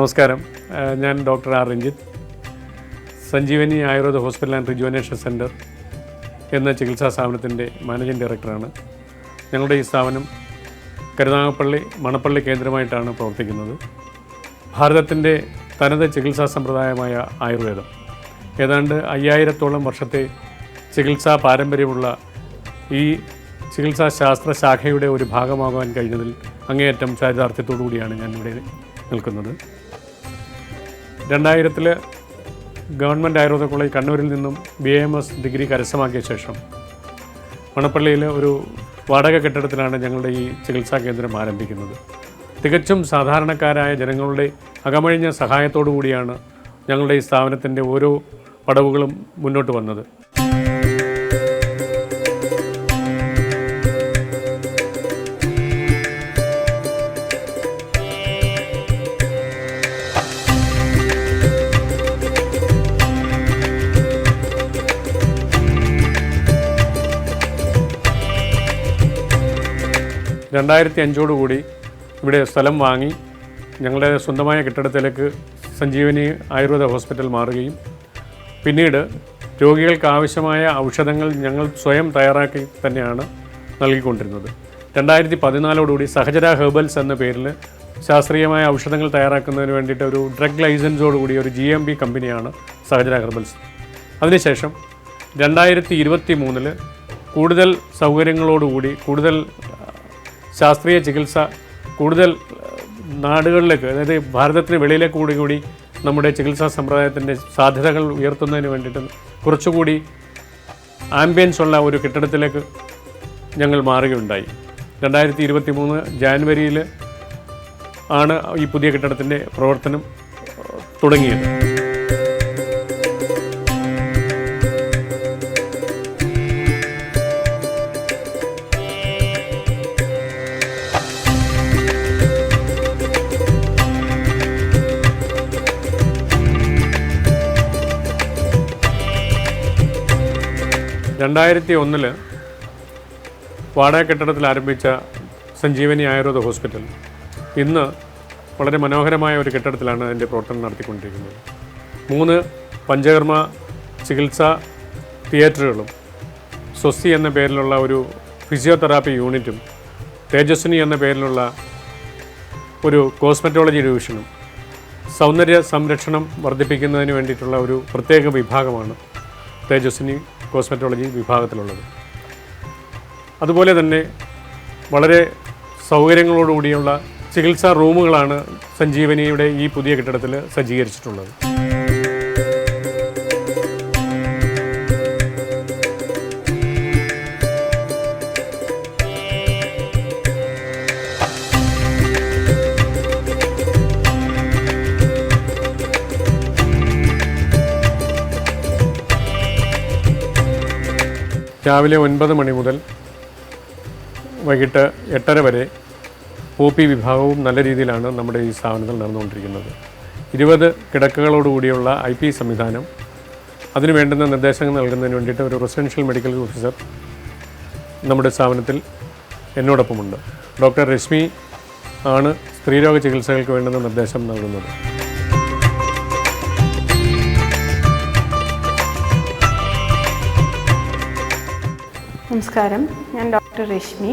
നമസ്കാരം. ഞാൻ doctor R Ranjith, Sanjeevani Ayurveda hospital and rejuvenation centre എന്ന ചികിത്സാ സ്ഥാപനത്തിൻ്റെ മാനേജിംഗ് ഡയറക്ടറാണ്. ഞങ്ങളുടെ ഈ സ്ഥാപനം കരുനാഗപ്പള്ളി മണപ്പള്ളി കേന്ദ്രമായിട്ടാണ് പ്രവർത്തിക്കുന്നത്. ഭാരതത്തിൻ്റെ തനത് ചികിത്സാ സമ്പ്രദായമായ ആയുർവേദം ഏതാണ്ട് 5000-ഓളം വർഷത്തെ ചികിത്സാ പാരമ്പര്യമുള്ള ഈ ചികിത്സാ ശാസ്ത്ര ശാഖയുടെ ഒരു ഭാഗമാകാൻ കഴിഞ്ഞതിൽ അങ്ങേയറ്റം ചാരിതാർത്ഥ്യത്തോടു കൂടിയാണ് ഞാനിവിടെ നിൽക്കുന്നത്. 2000 ഗവൺമെൻറ് ആയുർവേദ കോളേജ് കണ്ണൂരിൽ നിന്നും BAMS ഡിഗ്രി കരസ്ഥമാക്കിയ ശേഷം മണപ്പള്ളിയിൽ ഒരു വാടക കെട്ടിടത്തിലാണ് ഞങ്ങളുടെ ഈ ചികിത്സാ കേന്ദ്രം ആരംഭിക്കുന്നത്. തികച്ചും സാധാരണക്കാരായ ജനങ്ങളുടെ അകമഴിഞ്ഞ സഹായത്തോടു കൂടിയാണ് ഞങ്ങളുടെ ഈ സ്ഥാപനത്തിൻ്റെ ഓരോ പടവുകളും മുന്നോട്ട് വന്നത്. കൂടി ഇവിടെ സ്ഥലം വാങ്ങി ഞങ്ങളുടെ സ്വന്തമായ കെട്ടിടത്തിലേക്ക് സഞ്ജീവനി ആയുർവേദ ഹോസ്പിറ്റൽ മാറുകയും പിന്നീട് രോഗികൾക്ക് ആവശ്യമായ ഔഷധങ്ങൾ ഞങ്ങൾ സ്വയം തയ്യാറാക്കി തന്നെയാണ് നൽകിക്കൊണ്ടിരുന്നത്. 2014 സഹചര ഹെർബൽസ് എന്ന പേരിൽ ശാസ്ത്രീയമായ ഔഷധങ്ങൾ തയ്യാറാക്കുന്നതിന് വേണ്ടിയിട്ട് ഒരു ഡ്രഗ് ലൈസൻസോടുകൂടി ഒരു GMB കമ്പനിയാണ് സഹചര ഹെർബൽസ്. അതിനുശേഷം 2023 കൂടുതൽ സൗകര്യങ്ങളോടുകൂടി കൂടുതൽ ശാസ്ത്രീയ ചികിത്സ കൂടുതൽ നാടുകളിലേക്ക്, അതായത് ഭാരതത്തിന് വെളിയിലേക്ക് കൂടി നമ്മുടെ ചികിത്സാ സമ്പ്രദായത്തിൻ്റെ സാധ്യതകൾ ഉയർത്തുന്നതിന് വേണ്ടിയിട്ട് കുറച്ചുകൂടി ആംബിയൻസ് ഉള്ള ഒരു കെട്ടിടത്തിലേക്ക് ഞങ്ങൾ മാറുകയുണ്ടായി. 2023 ജാനുവരിയിൽ ആണ് ഈ പുതിയ കെട്ടിടത്തിൻ്റെ പ്രവർത്തനം തുടങ്ങിയത്. ൽ വാടക കെട്ടിടത്തിൽ ആരംഭിച്ച സഞ്ജീവനി ആയുർവേദ ഹോസ്പിറ്റൽ ഇന്ന് വളരെ മനോഹരമായ ഒരു കെട്ടിടത്തിലാണ് അതിൻ്റെ പ്രവർത്തനം നടത്തിക്കൊണ്ടിരിക്കുന്നത്. 3 പഞ്ചകർമ്മ ചികിത്സാ തിയേറ്ററുകളും സ്വസ്തി എന്ന പേരിലുള്ള ഒരു ഫിസിയോതെറാപ്പി യൂണിറ്റും തേജസ്വിനി എന്ന പേരിലുള്ള ഒരു കോസ്മെറ്റോളജി ഡിവിഷനും സൗന്ദര്യ സംരക്ഷണം വർദ്ധിപ്പിക്കുന്നതിന് വേണ്ടിയിട്ടുള്ള ഒരു പ്രത്യേക വിഭാഗമാണ് തേജസ്വിനി കോസ്മെറ്റോളജി വിഭാഗത്തിലുള്ളത്. അതുപോലെ തന്നെ വളരെ സൗകര്യങ്ങളോടുകൂടിയുള്ള ചികിത്സാ റൂമുകളാണ് സഞ്ജീവനിയുടെ ഈ പുതിയ കെട്ടിടത്തിൽ സജ്ജീകരിച്ചിട്ടുള്ളത്. രാവിലെ 9 മണി മുതൽ വൈകിട്ട് 8:30 വരെ OP വിഭാഗവും നല്ല രീതിയിലാണ് നമ്മുടെ ഈ സ്ഥാപനത്തിൽ നടന്നുകൊണ്ടിരിക്കുന്നത്. 20 കിടക്കകളോടുകൂടിയുള്ള IP സംവിധാനം, അതിനു വേണ്ടുന്ന നിർദ്ദേശങ്ങൾ നൽകുന്നതിന് വേണ്ടിയിട്ട് ഒരു റെസിഡൻഷ്യൽ മെഡിക്കൽ ഓഫീസർ നമ്മുടെ സ്ഥാപനത്തിൽ എന്നോടൊപ്പമുണ്ട്. ഡോക്ടർ രശ്മി ആണ് സ്ത്രീരോഗ ചികിത്സകൾക്ക് വേണ്ടുന്ന നിർദ്ദേശം നൽകുന്നത്. നമസ്കാരം, ഞാൻ ഡോക്ടർ രശ്മി.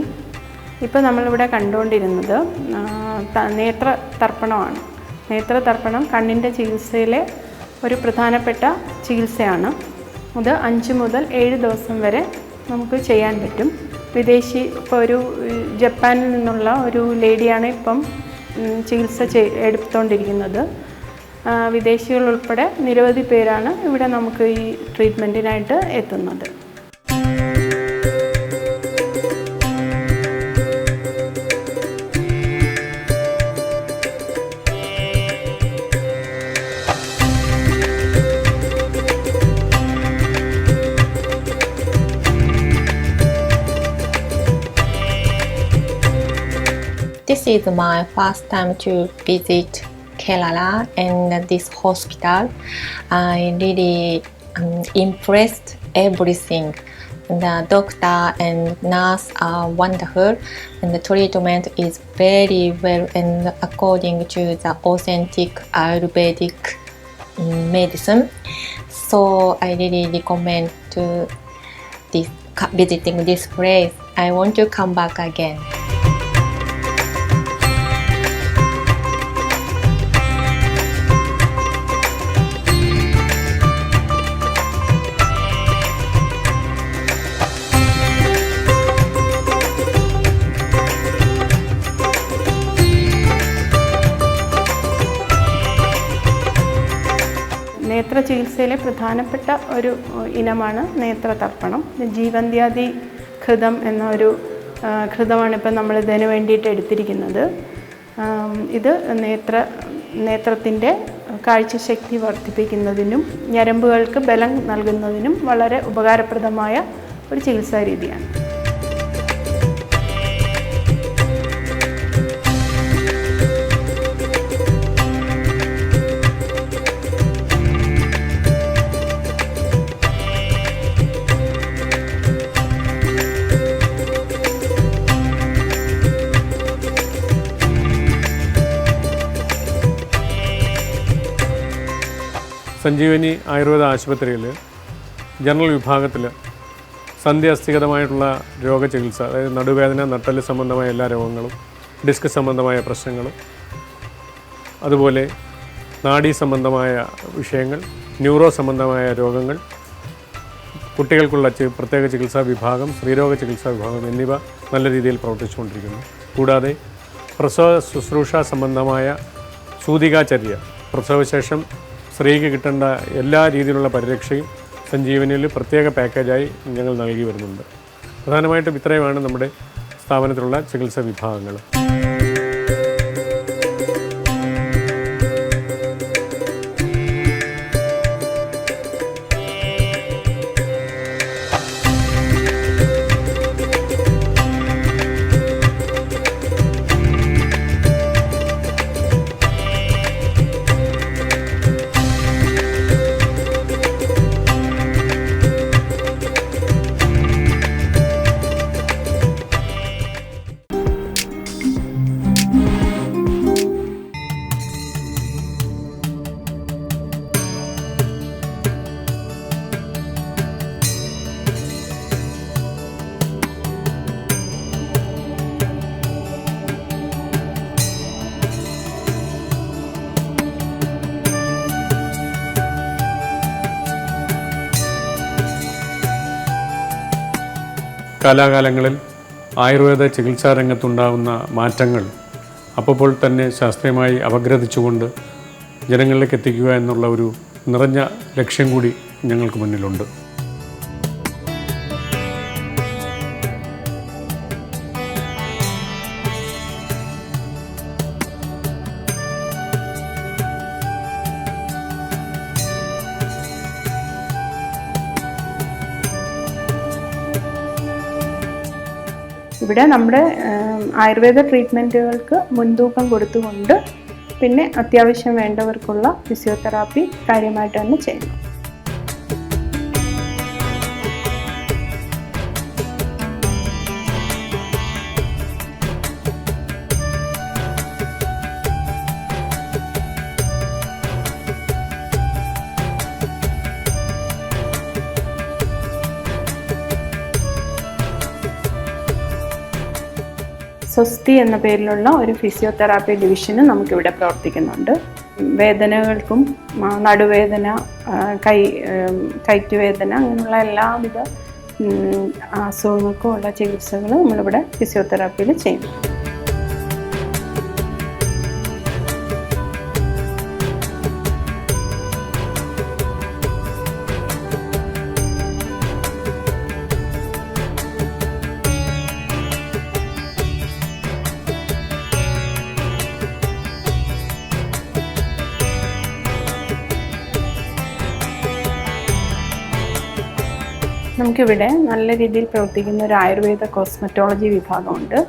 ഇപ്പോൾ നമ്മളിവിടെ കണ്ടുകൊണ്ടിരുന്നത് നേത്ര തർപ്പണമാണ്. നേത്ര തർപ്പണം കണ്ണിൻ്റെ ചികിത്സയിലെ ഒരു പ്രധാനപ്പെട്ട ചികിത്സയാണ്. അത് 5 മുതൽ 7 ദിവസം വരെ നമുക്ക് ചെയ്യാൻ പറ്റും. ഇപ്പോൾ ഒരു ജപ്പാനിൽ നിന്നുള്ള ഒരു ലേഡിയാണ് ഇപ്പം ചികിത്സ എടുത്തുകൊണ്ടിരിക്കുന്നത്. വിദേശികൾ ഉൾപ്പെടെ നിരവധി പേരാണ് ഇവിടെ നമുക്ക് ഈ ട്രീറ്റ്മെൻറ്റിനായിട്ട് എത്തുന്നത്. This is my first time to visit Kerala and this hospital. I really impressed everything. the doctor and nurse are wonderful, and the treatment is very well and according to the authentic Ayurvedic medicine. So I really recommend to visiting this place. I want to come back again. നേത്ര ചികിത്സയിലെ പ്രധാനപ്പെട്ട ഒരു ഇനമാണ് നേത്രതർപ്പണം. ജീവന്ത്യാദി ഘൃതം എന്ന ഒരു ഘൃതമാണ് ഇപ്പം നമ്മൾ ഇതിന് വേണ്ടിയിട്ട് എടുത്തിരിക്കുന്നത്. ഇത് നേത്രത്തിൻ്റെ കാഴ്ചശക്തി വർദ്ധിപ്പിക്കുന്നതിനും ഞരമ്പുകൾക്ക് ബലം നൽകുന്നതിനും വളരെ ഉപകാരപ്രദമായ ഒരു ചികിത്സാ രീതിയാണ്. സഞ്ജീവനി ആയുർവേദ ആശുപത്രിയിൽ ജനറൽ വിഭാഗത്തിൽ സന്ധ്യാസ്ഥിഗതമായിട്ടുള്ള രോഗചികിത്സ, അതായത് നടുവേദന, നട്ടല് സംബന്ധമായ എല്ലാ രോഗങ്ങളും, ഡിസ്ക് സംബന്ധമായ പ്രശ്നങ്ങൾ, അതുപോലെ നാഡീ സംബന്ധമായ വിഷയങ്ങൾ, ന്യൂറോ സംബന്ധമായ രോഗങ്ങൾ, കുട്ടികൾക്കുള്ള പ്രത്യേക ചികിത്സാ വിഭാഗം, സ്ത്രീരോഗ ചികിത്സാ വിഭാഗം എന്നിവ നല്ല രീതിയിൽ പ്രവർത്തിച്ചുകൊണ്ടിരിക്കുന്നു. കൂടാതെ പ്രസവ ശുശ്രൂഷ സംബന്ധമായ സൂതികാചര്യ, പ്രസവശേഷം സ്ത്രീക്ക് കിട്ടേണ്ട എല്ലാ രീതിയിലുള്ള പരിരക്ഷയും സഞ്ജീവനിയിൽ പ്രത്യേക പാക്കേജായി ഞങ്ങൾ നൽകി വരുന്നുണ്ട്. പ്രധാനമായിട്ടും ഇത്രയുമാണ് നമ്മുടെ സ്ഥാപനത്തിലുള്ള ചികിത്സാ വിഭാഗങ്ങൾ. കാലാകാലങ്ങളിൽ ആയുർവേദ ചികിത്സാ രംഗത്തുണ്ടാകുന്ന മാറ്റങ്ങൾ അപ്പോൾ തന്നെ ശാസ്ത്രീയമായി അപഗ്രഥിച്ചുകൊണ്ട് ജനങ്ങളിലേക്ക് എത്തിക്കുക എന്നുള്ള ഒരു നിറഞ്ഞ ലക്ഷ്യം കൂടി ഞങ്ങൾക്ക് മുന്നിലുണ്ട്. ഇവിടെ നമ്മുടെ ആയുർവേദ ട്രീറ്റ്മെൻറ്റുകൾക്ക് മുൻതൂക്കം കൊടുത്തുകൊണ്ട് പിന്നെ അത്യാവശ്യം വേണ്ടവർക്കുള്ള ഫിസിയോതെറാപ്പി കാര്യമായിട്ട് തന്നെ ചെയ്യുന്നു. സ്വസ്തി എന്ന പേരിലുള്ള ഒരു ഫിസിയോതെറാപ്പി ഡിവിഷന് നമുക്കിവിടെ പ്രവർത്തിക്കുന്നുണ്ട്. വേദനകൾക്കും നടുവേദന, കൈറ്റുവേദന അങ്ങനെയുള്ള എല്ലാവിധ അസുഖങ്ങൾക്കും ഉള്ള ചികിത്സകൾ നമ്മളിവിടെ ഫിസിയോതെറാപ്പിയിൽ ചെയ്യുന്നു. നമുക്കിവിടെ നല്ല രീതിയിൽ പ്രവർത്തിക്കുന്ന ഒരു ആയുർവേദ കോസ്മെറ്റോളജി വിഭാഗമുണ്ട്.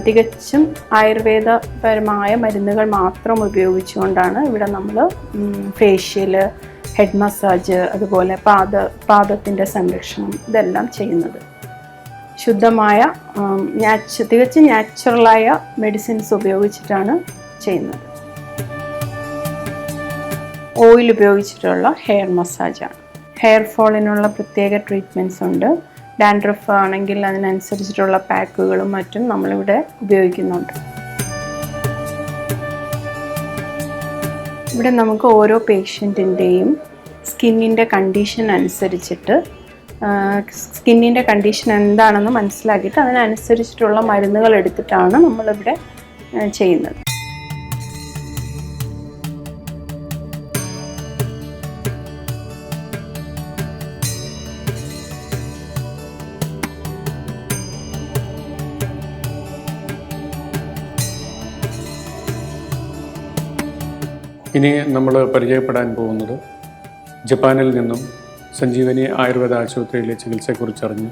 തികച്ചും ആയുർവേദപരമായ മരുന്നുകൾ മാത്രം ഉപയോഗിച്ചുകൊണ്ടാണ് ഇവിടെ നമ്മൾ ഫേഷ്യൽ, ഹെഡ് മസാജ്, അതുപോലെ പാദത്തിൻ്റെ സംരക്ഷണം ഇതെല്ലാം ചെയ്യുന്നത്. ശുദ്ധമായ തികച്ചും നാച്ചുറലായ മെഡിസിൻസ് ഉപയോഗിച്ചിട്ടാണ് ചെയ്യുന്നത്. ഓയിൽ ഉപയോഗിച്ചിട്ടുള്ള ഹെയർ മസാജാണ്. ഹെയർ ഫോളിനുള്ള പ്രത്യേക ട്രീറ്റ്മെൻറ്റ്സ് ഉണ്ട്. ഡാൻഡ്രഫ് ആണെങ്കിൽ അതിനനുസരിച്ചിട്ടുള്ള പാക്കുകളും മറ്റും നമ്മളിവിടെ ഉപയോഗിക്കുന്നുണ്ട്. ഇവിടെ നമുക്ക് ഓരോ പേഷ്യൻറ്റിൻ്റെയും സ്കിന്നിൻ്റെ കണ്ടീഷൻ അനുസരിച്ചിട്ട് സ്കിന്നിൻ്റെ കണ്ടീഷൻ എന്താണെന്ന് മനസ്സിലാക്കിയിട്ട് അതിനനുസരിച്ചിട്ടുള്ള മരുന്നുകൾ എടുത്തിട്ടാണ് നമ്മളിവിടെ ചെയ്യുന്നത്. ഇനി നമ്മൾ പരിചയപ്പെടാൻ പോകുന്നത് ജപ്പാനിൽ നിന്നും സഞ്ജീവനി ആയുർവേദ ആശുപത്രിയിലെ ചികിത്സയെക്കുറിച്ചറിഞ്ഞ്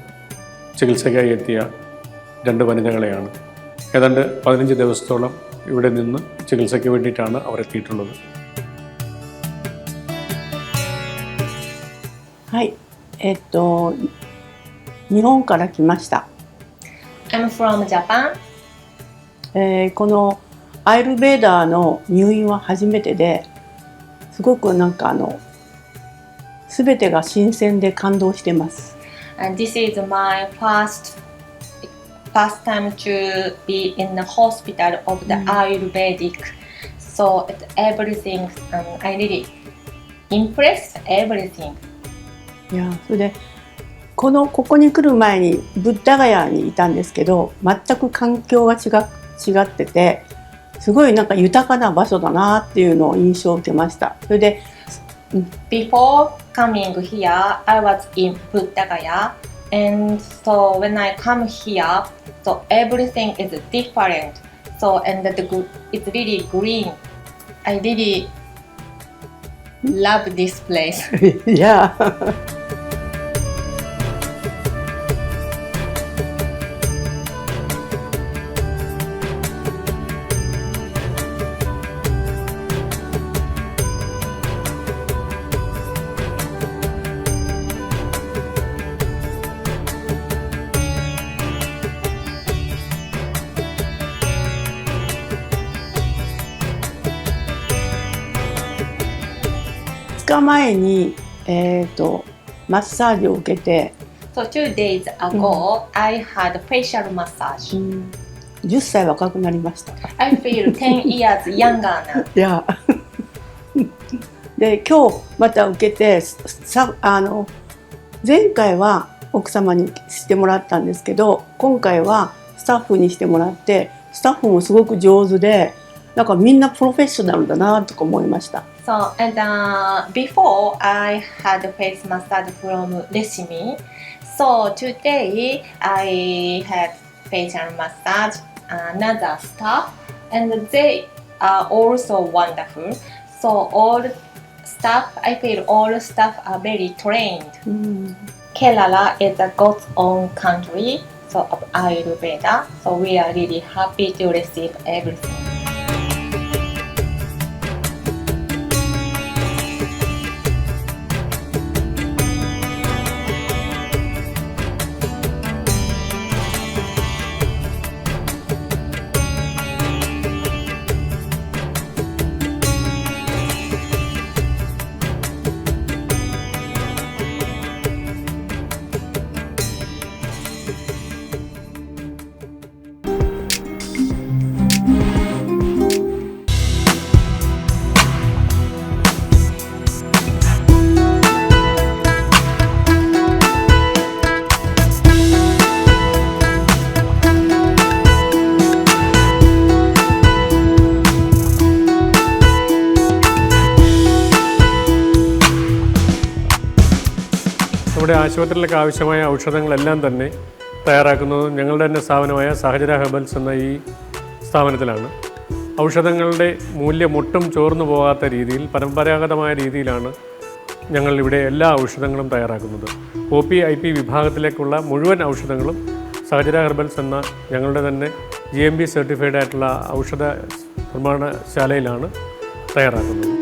ചികിത്സയ്ക്കായി എത്തിയ 2 വനിതകളെയാണ്. ഏതാണ്ട് 15 ദിവസത്തോളം ഇവിടെ നിന്ന് ചികിത്സയ്ക്ക് വേണ്ടിയിട്ടാണ് അവർ എത്തിയിട്ടുള്ളത്. はい、日本から来ました。 I'm from Japan. このアイルベーダーの入院は初めてですごく全てが新鮮で感動してます。 And this is my first time to be in the hospital of the Ayurvedic. So everything, I really impressed everything. いや、それでここに来る前にブッダガヤにいたんですけど、全く環境が違ってて、すごい豊かな場所だなっていうのを印象を受けました。それで、Before coming here, I was in Buddha Gaya, and so when I come here, so everything is different. So it's really green. I really love this place. いや。2日前に、マッサージを受けて、 So 2 days ago, I had facial massage. 10歳若くなりました。 I feel 10 years younger now. いやで今日また受けて前回は奥様にしてもらったんですけど、今回はスタッフにしてもらって、スタッフもすごく上手で、みんなプロフェッショナルだなとか思いました。 So and before I had face massage from Resimi. So today I had facial massage another staff, and they are also wonderful. So all staff, I feel all staff are very trained. Kerala is a God's own country, so of Ayurveda. So we are really happy to receive everything. നമ്മുടെ ആശുപത്രിയിലേക്ക് ആവശ്യമായ ഔഷധങ്ങളെല്ലാം തന്നെ തയ്യാറാക്കുന്നത് ഞങ്ങളുടെ തന്നെ സ്ഥാപനമായ സഹചര herbals എന്ന ഈ സ്ഥാപനത്തിലാണ്. ഔഷധങ്ങളുടെ മൂല്യം ഒട്ടും ചോർന്നു പോകാത്ത രീതിയിൽ പരമ്പരാഗതമായ രീതിയിലാണ് ഞങ്ങളിവിടെ എല്ലാ ഔഷധങ്ങളും തയ്യാറാക്കുന്നത്. OP IP വിഭാഗത്തിലേക്കുള്ള മുഴുവൻ ഔഷധങ്ങളും സഹചര ഹെർബൽസ് എന്ന ഞങ്ങളുടെ തന്നെ GMB സർട്ടിഫൈഡ് ആയിട്ടുള്ള ഔഷധ നിർമ്മാണശാലയിലാണ് തയ്യാറാക്കുന്നത്.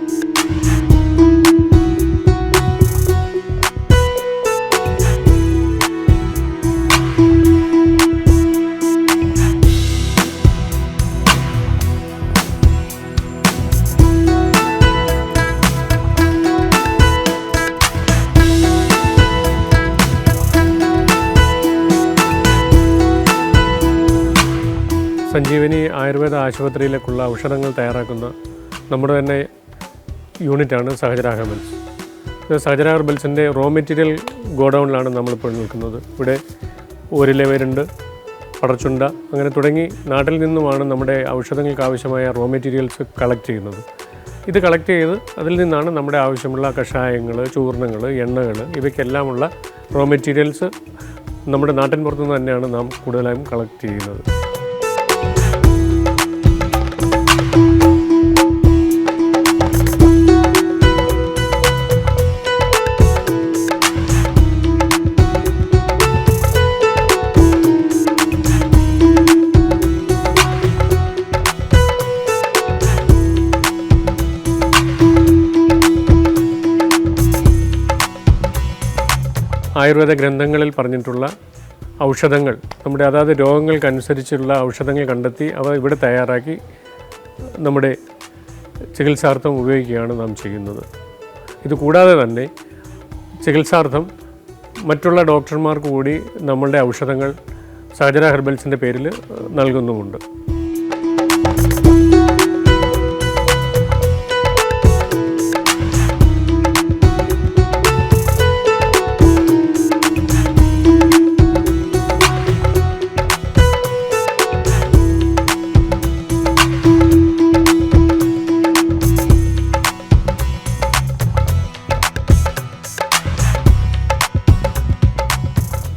സഞ്ജീവനി ആയുർവേദ ആശുപത്രിയിലേക്കുള്ള ഔഷധങ്ങൾ തയ്യാറാക്കുന്ന നമ്മുടെ തന്നെ യൂണിറ്റാണ് സഹജര ഹെർബൽസ്. ഇത് സഹജര ഹെർബൽസിൻ്റെ റോ മെറ്റീരിയൽ ഗോഡൗണിലാണ് നമ്മളിപ്പോൾ നിൽക്കുന്നത്. ഇവിടെ ഓരിലവേരുണ്ട്, പടച്ചുണ്ട, അങ്ങനെ തുടങ്ങി നാട്ടിൽ നിന്നുമാണ് നമ്മുടെ ഔഷധങ്ങൾക്ക് ആവശ്യമായ റോ മെറ്റീരിയൽസ് കളക്ട് ചെയ്യുന്നത്. ഇത് കളക്ട് ചെയ്ത് അതിൽ നിന്നാണ് നമ്മുടെ ആവശ്യമുള്ള കഷായങ്ങൾ, ചൂർണ്ണങ്ങൾ, എണ്ണകൾ ഇവയ്ക്കെല്ലാമുള്ള റോ മെറ്റീരിയൽസ് നമ്മുടെ നാട്ടിൻ പുറത്തുനിന്ന് തന്നെയാണ് നാം കൂടുതലായും കളക്ട് ചെയ്യുന്നത്. ആയുർവേദ ഗ്രന്ഥങ്ങളിൽ പറഞ്ഞിട്ടുള്ള ഔഷധങ്ങൾ നമ്മുടെ അതാത് രോഗങ്ങൾക്കനുസരിച്ചുള്ള ഔഷധങ്ങൾ കണ്ടെത്തി അവ ഇവിടെ തയ്യാറാക്കി നമ്മുടെ ചികിത്സാർത്ഥം ഉപയോഗിക്കുകയാണ് നാം ചെയ്യുന്നത്. ഇതുകൂടാതെ തന്നെ ചികിത്സാർത്ഥം മറ്റുള്ള ഡോക്ടർമാർക്ക് കൂടി നമ്മളുടെ ഔഷധങ്ങൾ സഹജര ഹെർബൽസിൻ്റെ പേരിൽ നൽകുന്നുമുണ്ട്.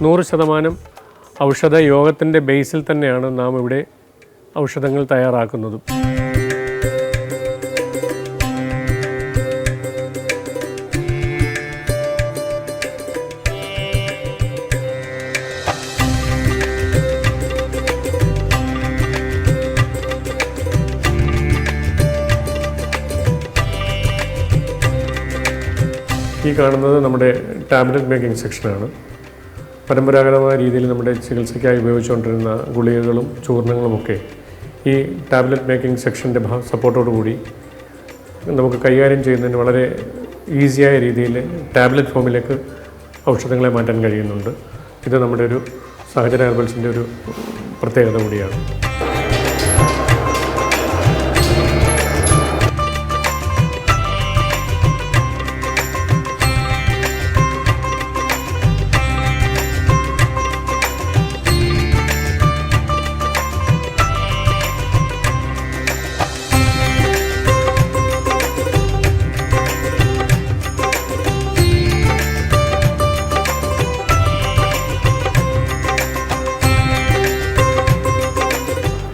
%100 ഔഷധ യോഗത്തിൻ്റെ ബേസിൽ തന്നെയാണ് നാം ഇവിടെ ഔഷധങ്ങൾ തയ്യാറാക്കുന്നതും. ഈ കാണുന്നത് നമ്മുടെ ടാബ്ലറ്റ് മേക്കിംഗ് സെക്ഷനാണ്. പരമ്പരാഗതമായ രീതിയിൽ നമ്മുടെ ചികിത്സയ്ക്കായി ഉപയോഗിച്ചുകൊണ്ടിരുന്ന ഗുളികകളും ചൂർണ്ണങ്ങളുമൊക്കെ ഈ ടാബ്ലറ്റ് മേക്കിംഗ് സെക്ഷൻ്റെ സപ്പോർട്ടോടു കൂടി നമുക്ക് കൈകാര്യം ചെയ്യുന്നതിന് വളരെ ഈസിയായ രീതിയിൽ ടാബ്ലറ്റ് ഫോമിലേക്ക് ഔഷധങ്ങളെ മാറ്റാൻ കഴിയുന്നുണ്ട്. ഇത് നമ്മുടെ ഒരു സഹജര ഹെർബൽസിൻ്റെ ഒരു പ്രത്യേകത കൂടിയാണ്.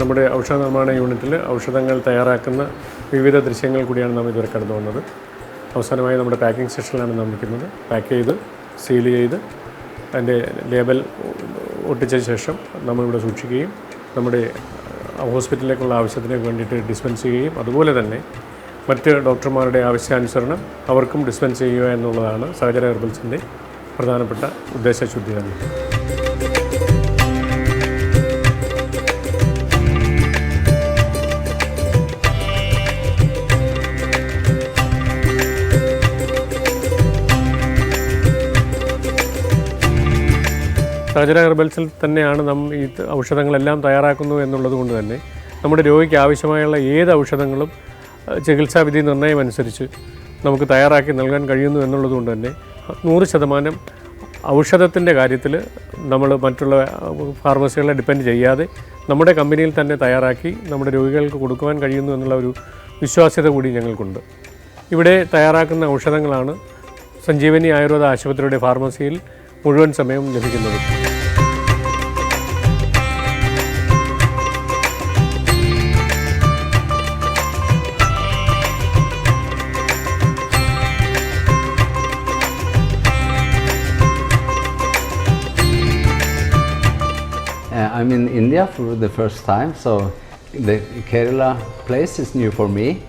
നമ്മുടെ ഔഷധ നിർമ്മാണ യൂണിറ്റിൽ ഔഷധങ്ങൾ തയ്യാറാക്കുന്ന വിവിധ ദൃശ്യങ്ങൾ കൂടിയാണ് നാം ഇതുവരെ കടന്നു വന്നത്. അവസാനമായി നമ്മുടെ പാക്കിംഗ് സെക്ഷനിലാണ് നാം നിൽക്കുന്നത്. പാക്ക് ചെയ്ത് സീൽ ചെയ്ത് അതിൻ്റെ ലേബൽ ഒട്ടിച്ച ശേഷം നമ്മളിവിടെ സൂക്ഷിക്കുകയും നമ്മുടെ ഹോസ്പിറ്റലിലേക്കുള്ള ആവശ്യത്തിന് വേണ്ടിയിട്ട് ഡിസ്പെൻസ് ചെയ്യുകയും അതുപോലെ തന്നെ മറ്റ് ഡോക്ടർമാരുടെ ആവശ്യാനുസരണം അവർക്കും ഡിസ്പെൻസ് ചെയ്യുക എന്നുള്ളതാണ് സഹജര ഹെർബൽസിൻ്റെ പ്രധാനപ്പെട്ട ഉദ്ദേശശുദ്ധി തന്നെ. സഹജര ഹെർബൽസിൽ തന്നെയാണ് നാം ഈ ഔഷധങ്ങളെല്ലാം തയ്യാറാക്കുന്നു എന്നുള്ളത് കൊണ്ട് തന്നെ നമ്മുടെ രോഗിക്ക് ആവശ്യമായുള്ള ഏത് ഔഷധങ്ങളും ചികിത്സാവിധി നിർണ്ണയം അനുസരിച്ച് നമുക്ക് തയ്യാറാക്കി നൽകാൻ കഴിയുന്നു എന്നുള്ളത് കൊണ്ട് തന്നെ 100% ഔഷധത്തിൻ്റെ കാര്യത്തിൽ നമ്മൾ മറ്റുള്ള ഫാർമസികളെ ഡിപ്പെൻഡ് ചെയ്യാതെ നമ്മുടെ കമ്പനിയിൽ തന്നെ തയ്യാറാക്കി നമ്മുടെ രോഗികൾക്ക് കൊടുക്കുവാൻ കഴിയുന്നു എന്നുള്ള ഒരു വിശ്വാസ്യത കൂടി ഞങ്ങൾക്കുണ്ട്. ഇവിടെ തയ്യാറാക്കുന്ന ഔഷധങ്ങളാണ് സഞ്ജീവനി ആയുർവേദ ആശുപത്രിയുടെ ഫാർമസിയിൽ മുഴുവൻ സമയം ലഭിക്കുന്നത്. I'm in India for the first time, so the Kerala place is new for me.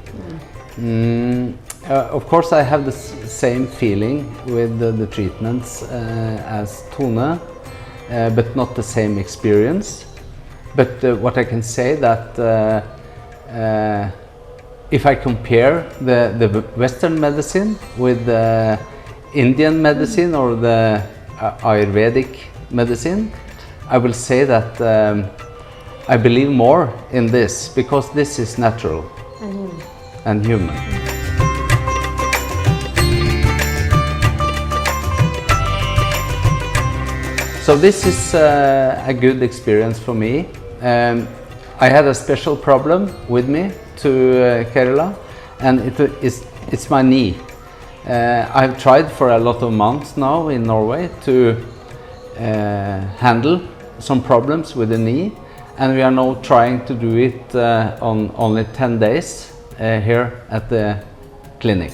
Of course, I have the same feeling with the treatments as Tone, but not the same experience. But what I can say that if I compare the Western medicine with the Indian medicine or the Ayurvedic medicine, I will say that I believe more in this because this is natural and human. So this is a good experience for me. I had a special problem with me to Kerala, and it's my knee. I've tried for a lot of months now in Norway to handle some problems with the knee, and we are now trying to do it on only 10 days here at the clinic.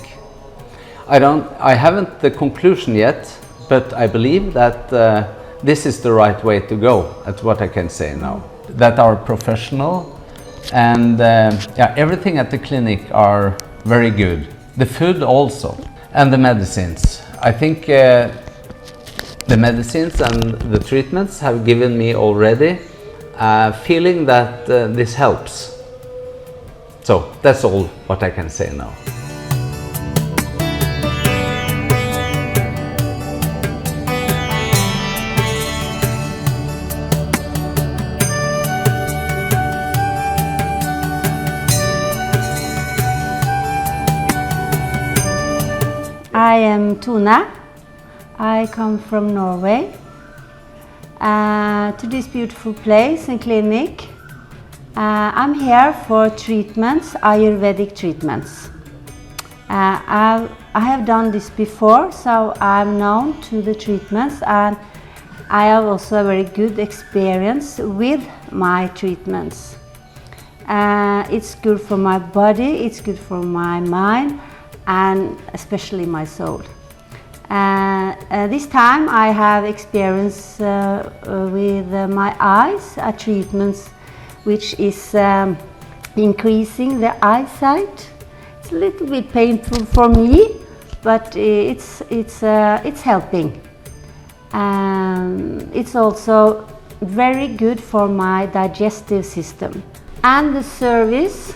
I haven't the conclusion yet, but I believe that this is the right way to go. That's what I can say now. That are professional, and yeah, everything at the clinic are very good. The food also, and the medicines. I think the medicines and the treatments have given me already a feeling that this helps. So that's all what I can say now. I am Tone. I come from Norway to this beautiful place and clinic. I'm here for treatments, Ayurvedic treatments. I have done this before, so I'm known to the treatments, and I have also a very good experience with my treatments. It's good for my body, it's good for my mind, and especially my soul. This time I have experience with my eyes, a treatment which is increasing the eyesight. It's a little bit painful for me, but it's helping. It's also very good for my digestive system. And the service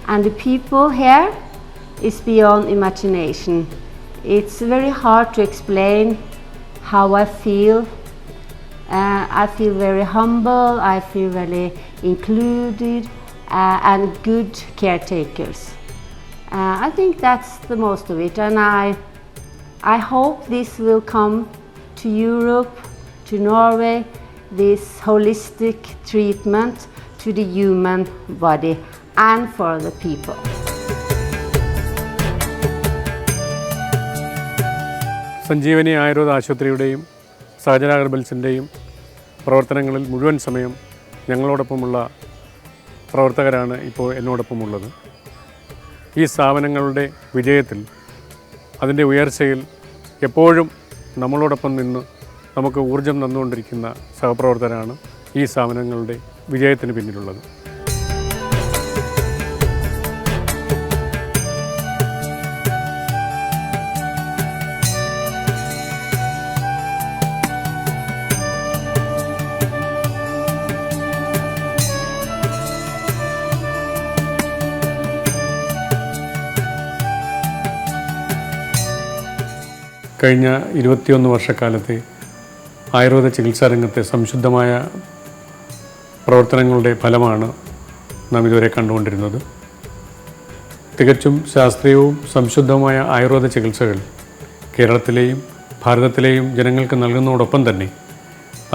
and the people here is beyond imagination. It's very hard to explain how I feel. I feel very humble, I feel very included, and good caretakers. I think that's the most of it, and I hope this will come to Europe, to Norway, this holistic treatment to the human body and for the people. Sanjeevani Ayurveda ആശുപത്രിയുടെയും സഹജന ഹെർബൽസിൻ്റെയും പ്രവർത്തനങ്ങളിൽ മുഴുവൻ സമയം ഞങ്ങളോടൊപ്പമുള്ള പ്രവർത്തകരാണ് ഇപ്പോൾ എന്നോടൊപ്പമുള്ളത്. ഈ സ്ഥാപനങ്ങളുടെ വിജയത്തിൽ, അതിൻ്റെ ഉയർച്ചയിൽ എപ്പോഴും നമ്മളോടൊപ്പം നിന്ന് നമുക്ക് ഊർജം തന്നുകൊണ്ടിരിക്കുന്ന സഹപ്രവർത്തകരാണ് ഈ സ്ഥാപനങ്ങളുടെ വിജയത്തിന് പിന്നിലുള്ളത്. കഴിഞ്ഞ 21 വർഷക്കാലത്തെ ആയുർവേദ ചികിത്സാ രംഗത്തെ സംശുദ്ധമായ പ്രവർത്തനങ്ങളുടെ ഫലമാണ് നാം ഇതുവരെ കണ്ടുകൊണ്ടിരുന്നത്. തികച്ചും ശാസ്ത്രീയവും സംശുദ്ധവുമായ ആയുർവേദ ചികിത്സകൾ കേരളത്തിലെയും ഭാരതത്തിലെയും ജനങ്ങൾക്ക് നൽകുന്നതോടൊപ്പം തന്നെ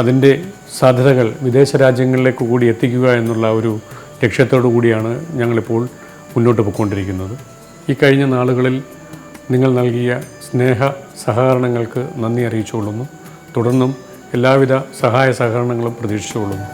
അതിൻ്റെ സാധ്യതകൾ വിദേശ രാജ്യങ്ങളിലേക്ക് കൂടി എത്തിക്കുക എന്നുള്ള ഒരു ലക്ഷ്യത്തോടു കൂടിയാണ് ഞങ്ങളിപ്പോൾ മുന്നോട്ട് പോയിക്കൊണ്ടിരിക്കുന്നത്. ഈ കഴിഞ്ഞ നാളുകളിൽ നിങ്ങൾ നൽകിയ സ്നേഹ സഹകരണങ്ങൾക്ക് നന്ദി അറിയിച്ചുകൊള്ളുന്നു. തുടർന്നും എല്ലാവിധ സഹായ സഹകരണങ്ങളും പ്രതീക്ഷിച്ചുകൊള്ളുന്നു.